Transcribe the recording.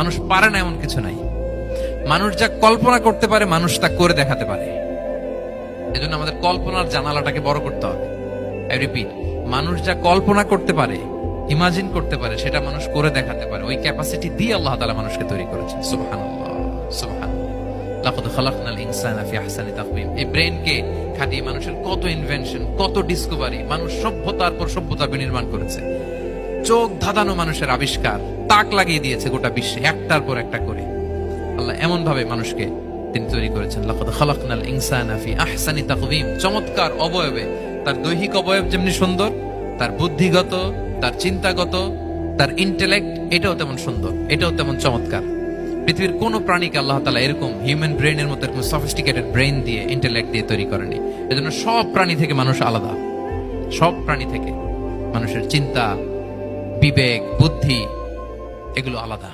মানুষ পারে না এমন কিছু নাই। মানুষ যা কল্পনা করতে পারে মানুষ তা করে দেখাতে পারে। এজন্য আমাদের কল্পনার জানালাটাকে বড় করতে হবে। আই রিপিট, মানুষ যা কল্পনা করতে পারে, ইমাজিন করতে পারে, সেটা মানুষ করে দেখাতে পারে। ওই ক্যাপাসিটি দিয়ে আল্লাহ তাআলা মানুষকে তৈরি করেছেন। সুবহানাল্লাহ, সুবহানাল্লাহ। লাকাদ খালাকনাল ইনসানা ফি আহসানি তাকওয়িম। এই ব্রেনকে খাটিয়ে মানুষের কত ইনভেনশন, কত ডিসকভারি, মানুষ সভ্যতার পর সভ্যতা বিনির্মাণ করেছে। চোখ ধাঁধানো মানুষের আবিষ্কার তাক লাগিয়ে দিয়েছে গোটা বিশ্বে, একটার পর একটা করে। আল্লাহ এমন ভাবে মানুষকে তিনি তৈরি করেছেন। লাকাদ খালাকনাল ইনসানা ফি আহসানি তাকওয়িম। চমৎকার অবয়বে, তার দৈহিক অবয়ব যেমনি সুন্দর, তার বুদ্ধিগত, তার চিন্তাগত, তার ইন্টেলেক্ট, এটাও তেমন সুন্দর, এটাও তেমন চমৎকার। পৃথিবীর কোন প্রাণীকে আল্লাহ তাআলা এরকম হিউম্যান ব্রেনের মতো এরকম সফিস্টিকেটেড ব্রেন দিয়ে, ইন্টেলেক্ট দিয়ে তৈরি করেনি। এজন্য সব প্রাণী থেকে মানুষ আলাদা। সব প্রাণী থেকে মানুষের চিন্তা, বিবেক, বুদ্ধি এগুলো আলাদা।